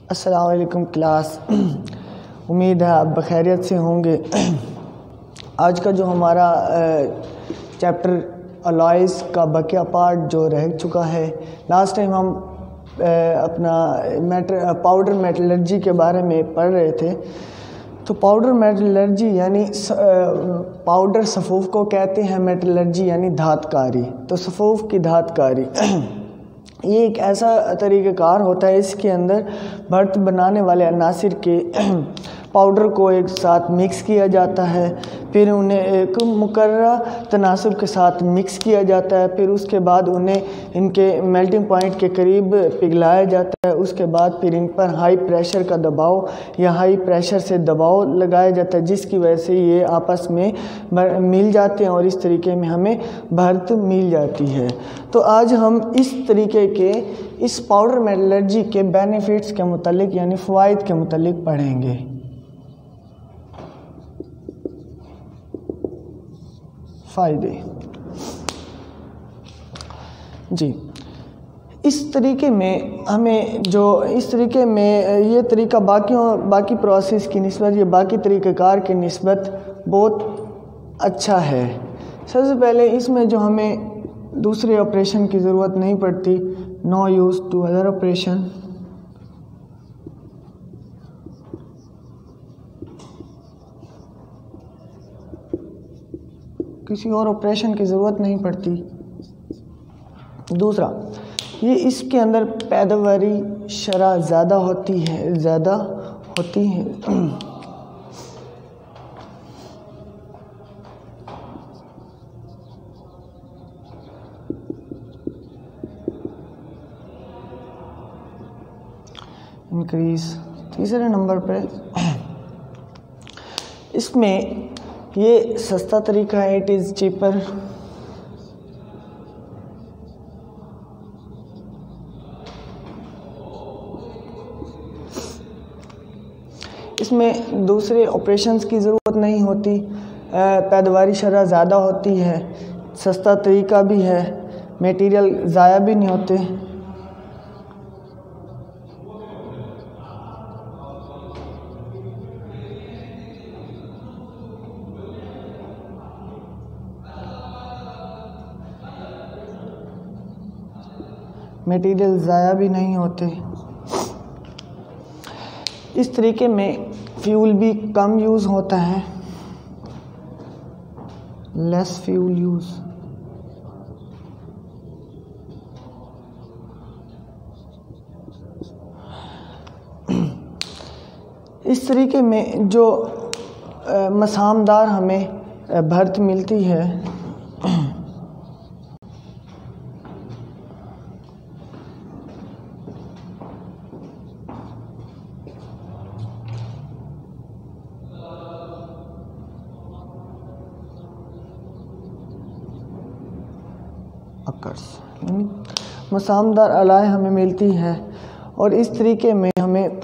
अस्सलाम वालेकुम क्लास। उम्मीद है आप बखैरियत से होंगे। आज का जो हमारा चैप्टर अलॉयज़ का बकिया पार्ट जो रह चुका है, लास्ट टाइम हम अपना पाउडर मेटलर्जी के बारे में पढ़ रहे थे। तो पाउडर मेटलर्जी यानी पाउडर सफ़ूफ़ को कहते हैं, मेटलर्जी यानी धातकारी। तो सफ़ूफ़ की धातकारी ये एक ऐसा तरीक़ाकार होता है, इसके अंदर भर्त बनाने वाले अनासिर के पाउडर को एक साथ मिक्स किया जाता है, फिर उन्हें एक मुकर्ररा तनासब के साथ मिक्स किया जाता है, फिर उसके बाद उन्हें इनके मेल्टिंग पॉइंट के करीब पिघलाया जाता है। उसके बाद फिर इन पर हाई प्रेशर का दबाव या हाई प्रेशर से दबाव लगाया जाता है, जिसकी वजह से ये आपस में मिल जाते हैं और इस तरीके में हमें भर्त मिल जाती है। तो आज हम इस तरीके के इस पाउडर मेटलर्जी के बेनिफिट्स के मुतालिक यानी फ़वाइद के मुतालिक पढ़ेंगे। फ़ायदे जी, इस तरीके में हमें जो इस तरीके में ये तरीका बाकी प्रोसेस की निस्बत या बाकी तरीक़ाकार की निस्बत बहुत अच्छा है। सबसे पहले इसमें जो हमें दूसरे ऑपरेशन की ज़रूरत नहीं पड़ती, no use to other operation. किसी और ऑपरेशन की ज़रूरत नहीं पड़ती। दूसरा, ये इसके अंदर पैदावारी शरह ज़्यादा होती है। इंक्रीज। तीसरे नंबर पे इसमें ये सस्ता तरीका है, इट इज़ चीपर। इसमें दूसरे ऑपरेशंस की ज़रूरत नहीं होती, पैदावारी शरह ज़्यादा होती है, सस्ता तरीका भी है, मटेरियल ज़ाया भी नहीं होते। मटेरियल ज़ाया भी नहीं होते। इस तरीके में फ्यूल भी कम यूज़ होता है, लेस फ्यूल यूज़। इस तरीके में जो मसामदार हमें भर्त मिलती है, मसामदार अलाय हमें मिलती है। और इस तरीके में हमें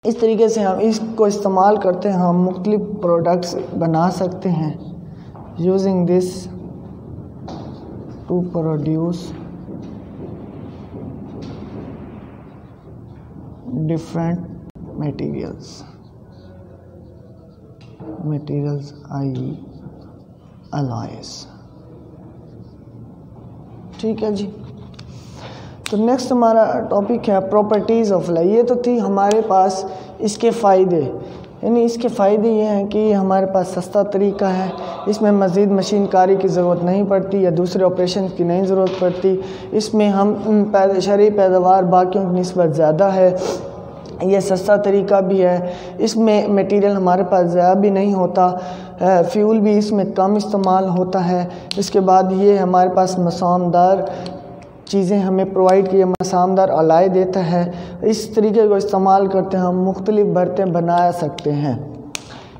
इस तरीके से हम इसको इस्तेमाल करते हैं, हम मुख्तलिफ प्रोडक्ट्स बना सकते हैं। Using this to produce different materials I alloys. ठीक है जी। तो नेक्स्ट हमारा टॉपिक है प्रॉपर्टीज़ ऑफ अलॉय। ये तो थी हमारे पास इसके फ़ायदे, यानी इसके फ़ायदे ये हैं कि हमारे पास सस्ता तरीका है, इसमें मज़ीद मशीनकारी की ज़रूरत नहीं पड़ती या दूसरे ऑपरेशन की नहीं ज़रूरत पड़ती। इसमें हम शरई पैदावार बाकियों की निस्बत ज़्यादा है, ये सस्ता तरीका भी है, इसमें मटेरियल हमारे पास ज़्यादा भी नहीं होता, फ्यूल भी इसमें कम इस्तेमाल होता है। इसके बाद ये हमारे पास मसामदार चीज़ें हमें प्रोवाइड किए, मसामदार अलाय देता है। इस तरीके को इस्तेमाल करते हैं हम मुख्तलिफ भर्तें बना सकते हैं।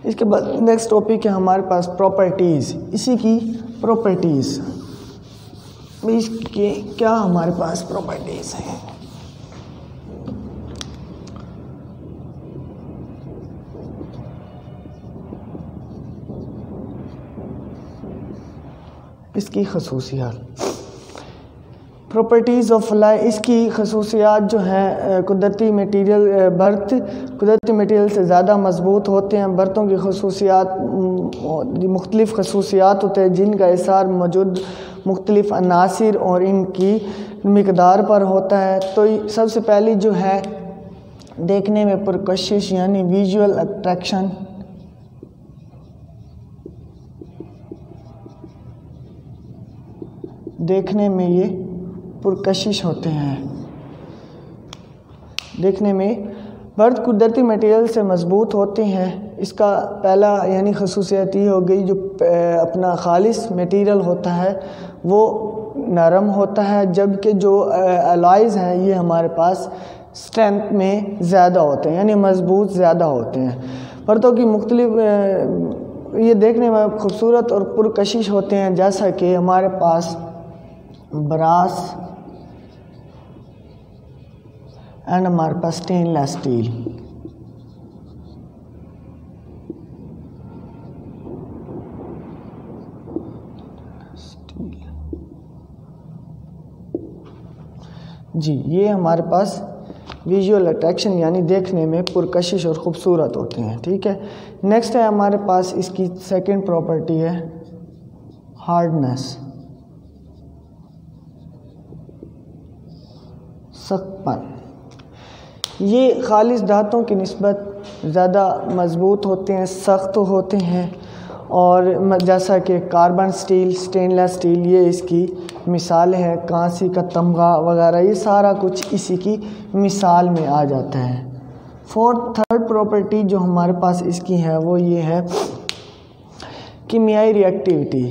इसके बाद नेक्स्ट टॉपिक है हमारे पास प्रॉपर्टीज़। इसी की प्रॉपर्टीज़, इसके क्या हमारे पास प्रॉपर्टीज़ हैं। इसकी खसूसियात, प्रॉपर्टीज़ ऑफ फ्लाई, इसकी खसूसियात जो हैं कुदरती मटीरियल बर्थ कुदरती मटीरियल से ज़्यादा मजबूत होते हैं। बर्तों की खसूसियात मुख्तलिफ़ खसूसियात होते हैं जिनका इसार मौजूद मुख्तलिफ़ अनासिर और इनकी मिकदार पर होता है। तो सबसे पहली जो है देखने में पुरकशिश यानी विजुअल अट्रैक्शन, देखने में ये पुरकशिश होते हैं। देखने में बर्थ कुदरती मटेरियल से मजबूत होते हैं। इसका पहला यानी खसूसियत ये हो गई, जो अपना खालिस मटेरियल होता है वो नरम होता है, जबकि जो अलॉयज़ हैं ये हमारे पास स्ट्रेंथ में ज़्यादा होते हैं यानी मजबूत ज़्यादा होते हैं। बर्तों की मुख्तलिफ ये देखने में खूबसूरत और पुरकशिश होते हैं, जैसा कि हमारे पास ब्रास एंड हमारे पास स्टेनलेस स्टील। जी, ये हमारे पास विजुअल अट्रैक्शन यानी देखने में पुरकशिश और ख़ूबसूरत होते हैं। ठीक है, नेक्स्ट है हमारे पास इसकी सेकंड प्रॉपर्टी है हार्डनेस, सख्तपन। ये खालिस धातों की निस्बत ज़्यादा मजबूत होते हैं, सख्त होते हैं, और जैसा कि कार्बन स्टील, स्टेनलेस स्टील ये इसकी मिसाल है। कांसी का तमगा वगैरह ये सारा कुछ इसी की मिसाल में आ जाता है। थर्ड प्रॉपर्टी जो हमारे पास इसकी है वो ये है कीमियाई रिएक्टिविटी।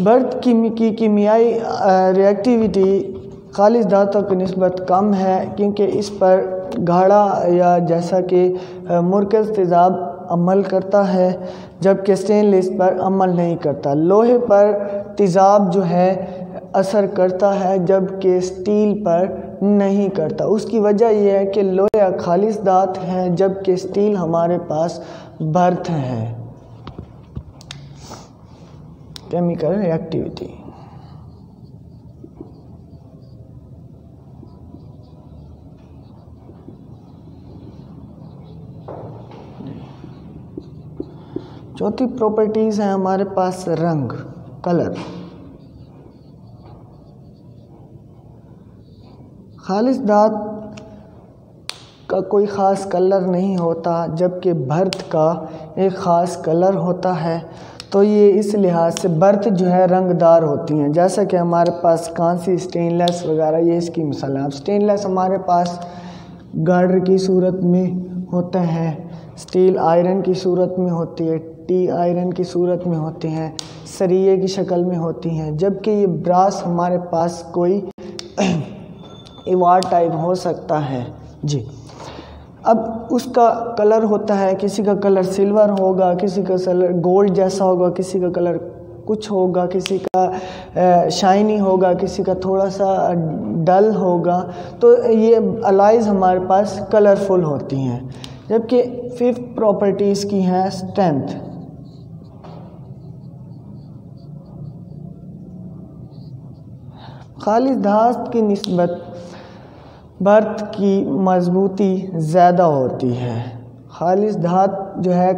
बर्थ की कीमियाई रिएक्टिविटी खालिस धातों की निस्बत कम है, क्योंकि इस पर गाढ़ा या जैसा कि मुरकज़ तेज़ाब अमल करता है, जबकि स्टेनलेस पर अमल नहीं करता। लोहे पर तेज़ाब जो है असर करता है, जबकि स्टील पर नहीं करता। उसकी वजह यह है कि लोहा खालिस धात है, जबकि स्टील हमारे पास बर्थ है। Chemical reactivity. चौथी प्रॉपर्टीज़ है हमारे पास रंग, कलर। खालिस धात का कोई ख़ास कलर नहीं होता, जबकि बर्थ का एक ख़ास कलर होता है। तो ये इस लिहाज से बर्थ जो है रंगदार होती हैं, जैसा कि हमारे पास कांसी, स्टेनलेस वगैरह ये इसकी मिसाल है। अब स्टेनलेस हमारे पास गार्डर की सूरत में होता है, स्टील आयरन की सूरत में होती है, टी आयरन की सूरत में होते हैं, सरिये की शक्ल में होती हैं, जबकि ये ब्रास हमारे पास कोई इवार टाइप हो सकता है। जी, अब उसका कलर होता है, किसी का कलर सिल्वर होगा, किसी का कलर गोल्ड जैसा होगा, किसी का कलर कुछ होगा, किसी का शाइनी होगा, किसी का थोड़ा सा डल होगा। तो ये अलॉयज़ हमारे पास कलरफुल होती हैं। जबकि फिफ्थ प्रॉपर्टीज़ की है स्ट्रेंथ। खालिस धात की निस्बत बर्थ की मजबूती ज़्यादा होती है। खालिस धात जो है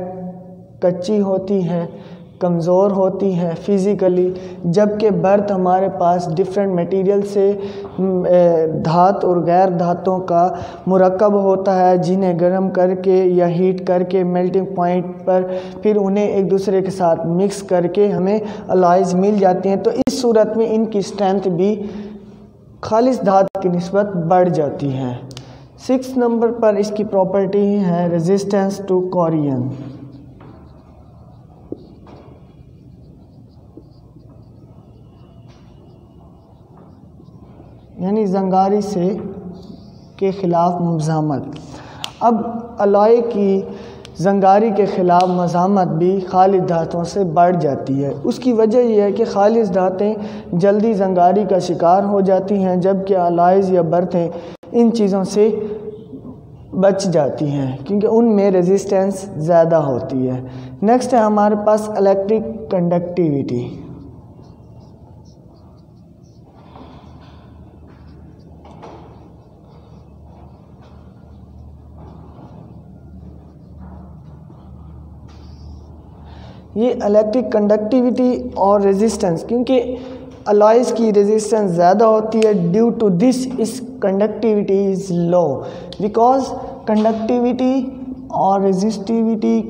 कच्ची होती है, कमज़ोर होती है फिज़िकली, जबकि बर्थ हमारे पास डिफरेंट मटेरियल से धात और गैर धातों का मुरक्कब होता है, जिन्हें गर्म करके या हीट करके मेल्टिंग पॉइंट पर फिर उन्हें एक दूसरे के साथ मिक्स करके हमें अलॉयज़ मिल जाती हैं। तो इस सूरत में इनकी स्ट्रेंथ भी खालिस धात की निस्बत बढ़ जाती है। 6 नंबर पर इसकी प्रॉपर्टी है रेजिस्टेंस टू कोरियन, यानी जंगारी से के ख़िलाफ़ मुज़ाहमत। अब अलॉय की जंगारी के ख़िलाफ़ मज़ाहमत भी खालिस धातों से बढ़ जाती है। उसकी वजह यह है कि खालिस धातें जल्दी जंगारी का शिकार हो जाती हैं, जबकि अलॉयज़ या बर्थें इन चीज़ों से बच जाती हैं, क्योंकि उनमें रेजिस्टेंस ज़्यादा होती है। नेक्स्ट है हमारे पास इलेक्ट्रिक कंडक्टिविटी। ये इलेक्ट्रिक कंडक्टिविटी और रेजिस्टेंस, क्योंकि अलॉयज़ की रेजिस्टेंस ज़्यादा होती है, ड्यू टू दिस इस conductivity is low, because conductivity और रेजिस्टिविटी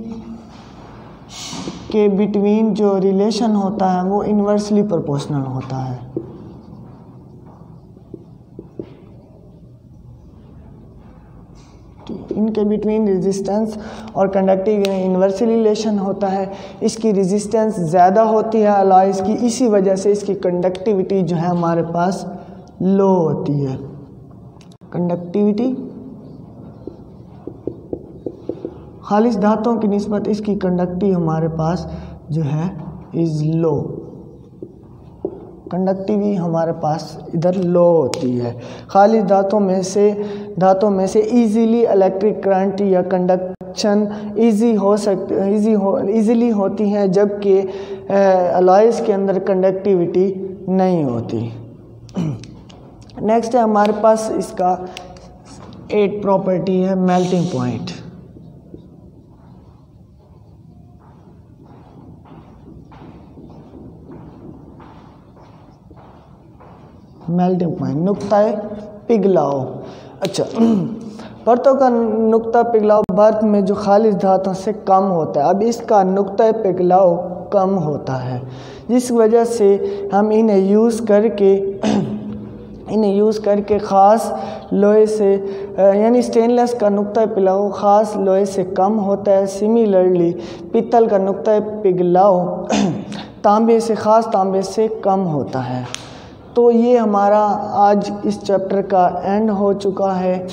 के बिटवीन जो रिलेशन होता है वो इन्वर्सली प्रोपोर्शनल होता है। इनके बिटवीन रेजिस्टेंस और कंडक्टिविटी इन्वर्सली रिलेशन होता है। इसकी रेजिस्टेंस ज़्यादा होती है अलॉयज़ की, इसी वजह से इसकी कंडक्टिविटी जो है हमारे पास लो होती है। कंडक्टिविटी खालिस धातुओं की निस्बत इसकी कंडक्टिविटी हमारे पास जो है इज़ लो, कंडक्टिविटी हमारे पास इधर लो होती है। खालिस धातुओं में से इजीली इलेक्ट्रिक करंट या कंडक्शन इजीली होती हैं, जबकि अलॉयज़ के अंदर कंडक्टिविटी नहीं होती। नेक्स्ट है हमारे पास इसका 8 प्रॉपर्टी है मेल्टिंग पॉइंट। मेल्टिंग पॉइंट, नुक्ता पिघलाव। अच्छा, परतों का नुक्ता पिघलाव बर्फ में जो खालिस धातुओं से कम होता है। अब इसका नुक्ता पिघलाव कम होता है, जिस वजह से हम इन्हें यूज़ करके ख़ास लोहे से यानी स्टेनलेस का नुक्ता पिघलाव ख़ास लोहे से कम होता है। सिमिलरली पीतल का नुक्ता पिघलाव ख़ास तांबे से कम होता है। तो ये हमारा आज इस चैप्टर का एंड हो चुका है।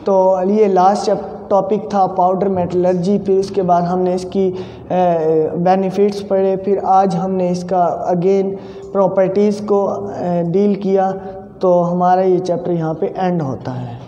तो ये लास्ट टॉपिक था पाउडर मेटलर्जी। फिर उसके बाद हमने इसकी बेनिफिट्स पढ़े, फिर आज हमने इसका अगेन प्रॉपर्टीज़ को डील किया। तो हमारा ये चैप्टर यहाँ पे एंड होता है।